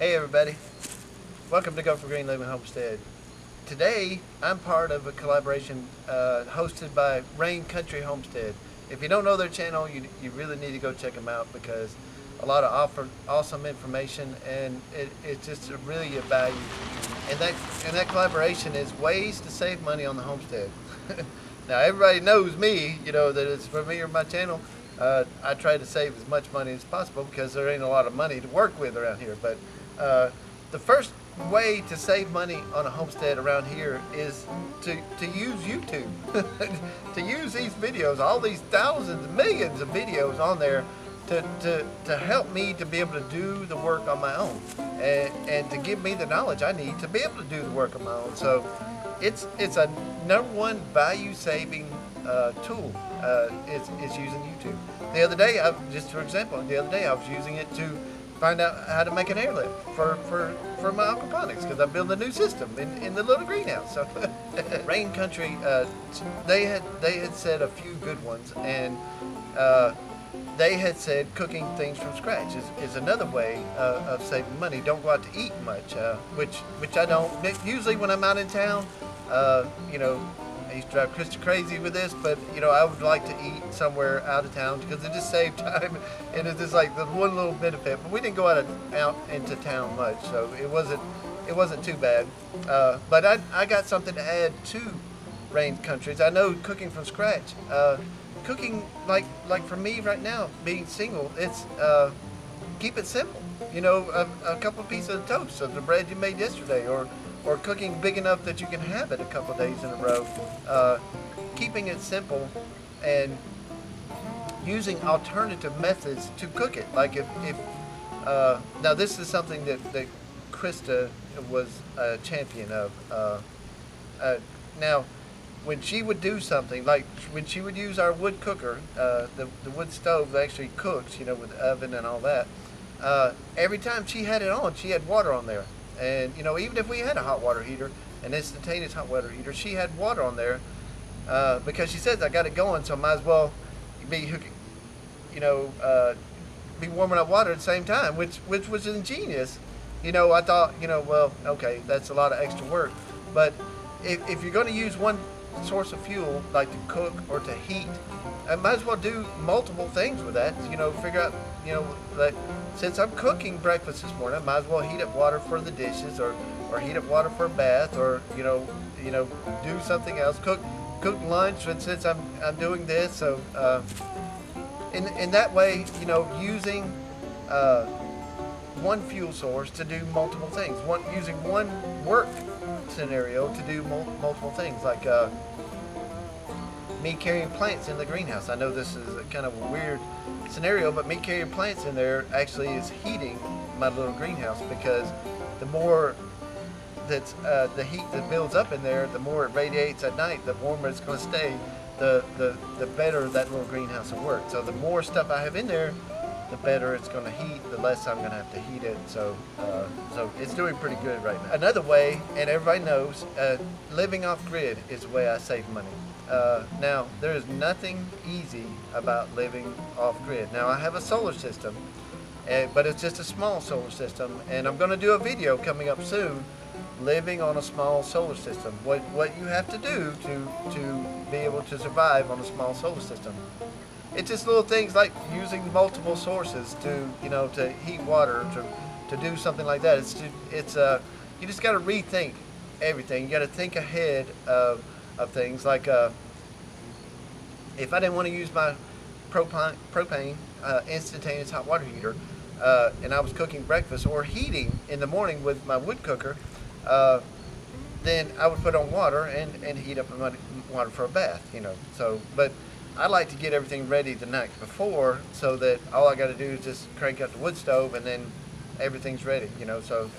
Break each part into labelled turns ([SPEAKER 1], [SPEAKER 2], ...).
[SPEAKER 1] Hey everybody, welcome to Go for Green Living Homestead. Today I'm part of a collaboration hosted by Rain Country Homestead. If you don't know their channel, you really need to go check them out because a lot of awesome information, and it's just really a value. And that collaboration is ways to save money on the homestead. Now everybody knows me, that it's for me or my channel. I try to save as much money as possible because there ain't a lot of money to work with around here. But the first way to save money on a homestead around here is to use YouTube. To use these videos, all these thousands, millions of videos on there to help me to be able to do the work on my own and to give me the knowledge I need to be able to do the work on my own. So it's a #1 value saving tool. It's using YouTube. The other day, just for example, I was using it to find out how to make an airlift for my aquaponics because I'm building a new system in the little greenhouse. So Rain Country, they had said a few good ones, and they had said cooking things from scratch is another way of saving money. Don't go out to eat much, which I don't. Usually when I'm out in town, I used to drive Krista crazy with this, but I would like to eat somewhere out of town because it just saved time, and it's just like the one little benefit. But we didn't go out into town much, so it wasn't too bad. But I got something to add to Rain Countries. I know cooking from scratch. Cooking like for me right now, being single, it's keep it simple. A couple of pieces of toast of the bread you made yesterday, or cooking big enough that you can have it a couple of days in a row. Keeping it simple and using alternative methods to cook it. Like if now this is something that Krista was a champion of. Now, when she would do something, like when she would use our wood cooker, the wood stove that actually cooks, with the oven and all that, every time she had it on, she had water on there. And even if we had a hot water heater, an instantaneous hot water heater, she had water on there because she says I got it going, so I might as well be be warming up water at the same time, which was ingenious. I thought, well, okay, that's a lot of extra work, but if you're going to use one source of fuel, like to cook or to heat, I might as well do multiple things with that. Figure out, like since I'm cooking breakfast this morning, I might as well heat up water for the dishes, or heat up water for a bath, or do something else. Cook lunch, and since I'm doing this, so in that way, using one fuel source to do multiple things. Using one work scenario to do multiple things, like me carrying plants in the greenhouse. I know this is a kind of a weird scenario, but me carrying plants in there actually is heating my little greenhouse, because the more that's the heat that builds up in there, the more it radiates at night, the warmer it's going to stay, the better that little greenhouse will work. So the more stuff I have in there, the better it's going to heat, the less I'm going to have to heat it. So it's doing pretty good right now. Another way, and everybody knows, living off grid is the way I save money. Now, there is nothing easy about living off grid. Now, I have a solar system, but it's just a small solar system, and I'm going to do a video coming up soon, living on a small solar system. What you have to do to be able to survive on a small solar system. It's just little things like using multiple sources to heat water, to do something like that. It's you just got to rethink everything. You got to think ahead of things, like if I didn't want to use my propane instantaneous hot water heater, and I was cooking breakfast or heating in the morning with my wood cooker, then I would put on water and heat up my water for a bath. So, but I like to get everything ready the night before, so that all I got to do is just crank up the wood stove, and then everything's ready. So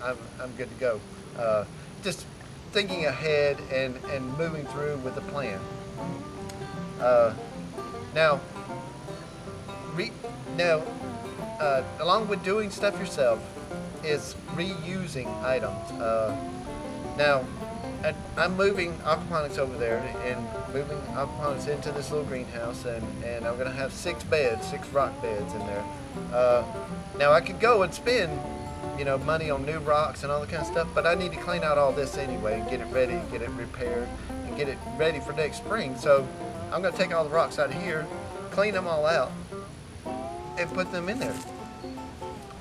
[SPEAKER 1] I'm good to go. Just thinking ahead and moving through with a plan. Now, along with doing stuff yourself, is reusing items. Now, I'm moving aquaponics over there, and moving aquaponics into this little greenhouse, and I'm going to have 6 rock beds in there. Now I could go and spend money on new rocks and all that kind of stuff, but I need to clean out all this anyway and get it ready, get it repaired, and get it ready for next spring. So I'm going to take all the rocks out of here, clean them all out, and put them in there.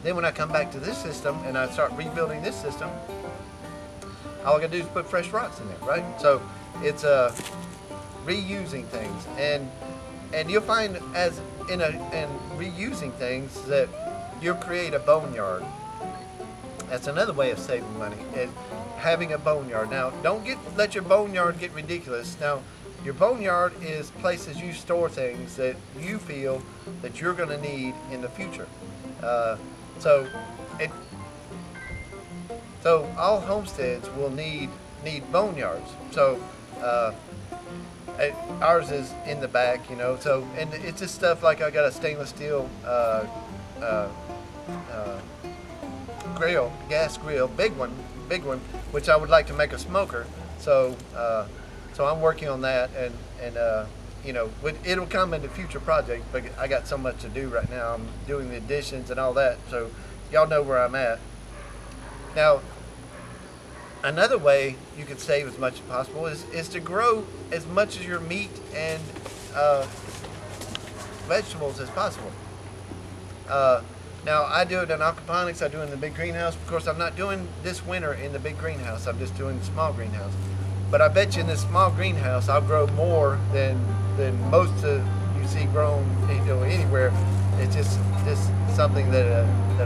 [SPEAKER 1] Then when I come back to this system and I start rebuilding this system, all I got to do is put fresh rocks in there, right? So it's reusing things, and you'll find as in reusing things that you'll create a boneyard. That's another way of saving money, is having a boneyard. Now, don't let your boneyard get ridiculous. Now, your boneyard is places you store things that you feel that you're going to need in the future. So all homesteads will need boneyards. So ours is in the back, So, and it's just stuff like I got a stainless steel grill, gas grill, big one, which I would like to make a smoker. So I'm working on that, and it'll come into future projects. But I got so much to do right now. I'm doing the additions and all that, so y'all know where I'm at. Now, another way you can save as much as possible is to grow as much of your meat and vegetables as possible. Now, I do it in aquaponics, I do it in the big greenhouse. Of course, I'm not doing this winter in the big greenhouse, I'm just doing the small greenhouse. But I bet you in this small greenhouse, I'll grow more than most of you see grown anywhere. It's just something that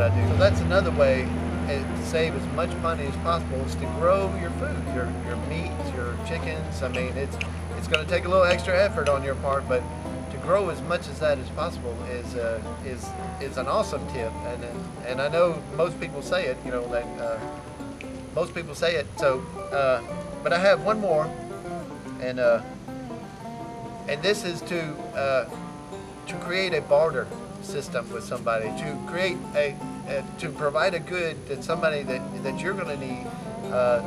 [SPEAKER 1] I do. So that's another way to save as much money as possible, is to grow your food, your meats, your chickens. I mean, it's going to take a little extra effort on your part, but to grow as much as that as possible is an awesome tip. And I know most people say it, most people say it. So, but I have one more, and this is to create a barter system with somebody, to create to provide a good that somebody that you're going to need,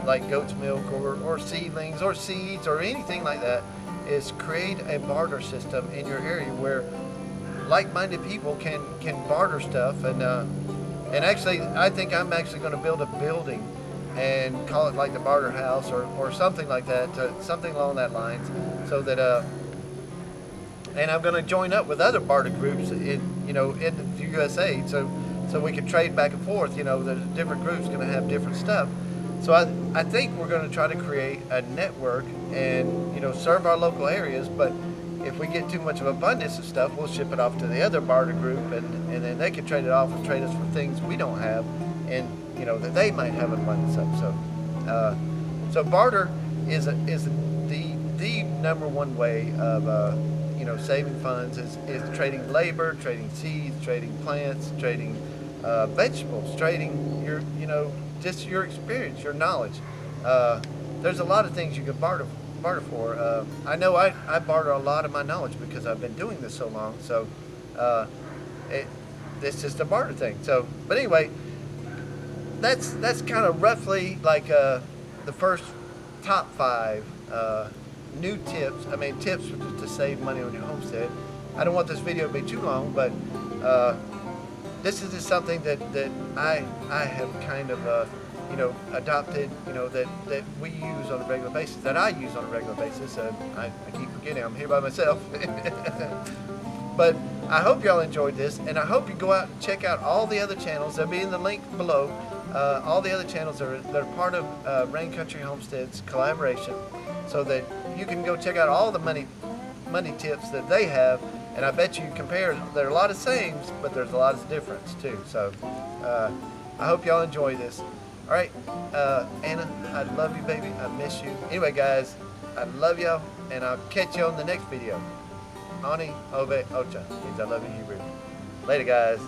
[SPEAKER 1] like goat's milk or seedlings or seeds or anything like that, is create a barter system in your area where like-minded people can barter stuff. And actually, I think I'm actually going to build a building and call it like the barter house or something like that, something along that lines, so that and I'm going to join up with other barter groups in the USA, so we can trade back and forth. There's different groups going to have different stuff. So I think we're going to try to create a network and serve our local areas. But if we get too much of abundance of stuff, we'll ship it off to the other barter group, and then they can trade it off and trade us for things we don't have, and that they might have an abundance of. So barter is the number one way of saving funds is trading labor, trading seeds, trading plants, trading vegetables, trading your just your experience, your knowledge. There's a lot of things you can barter for. I know I barter a lot of my knowledge because I've been doing this so long. So it's just a barter thing. So, but anyway, that's kind of roughly like the first top 5 new tips. I mean, tips to save money on your homestead. I don't want this video to be too long, but this is just something that I have kind of adopted, that we use on a regular basis, that I use on a regular basis. I keep forgetting I'm here by myself. But I hope y'all enjoyed this, and I hope you go out and check out all the other channels. They'll be in the link below. All the other channels that are part of Rain Country Homestead's collaboration, so that you can go check out all the money tips that they have. And I bet you compare, there are a lot of sayings, but there's a lot of difference too. So I hope y'all enjoy this. All right, Anna, I love you, baby. I miss you. Anyway, guys, I love y'all, and I'll catch you on the next video. Ani Ove Ocha means I love you in Hebrew. Later, guys.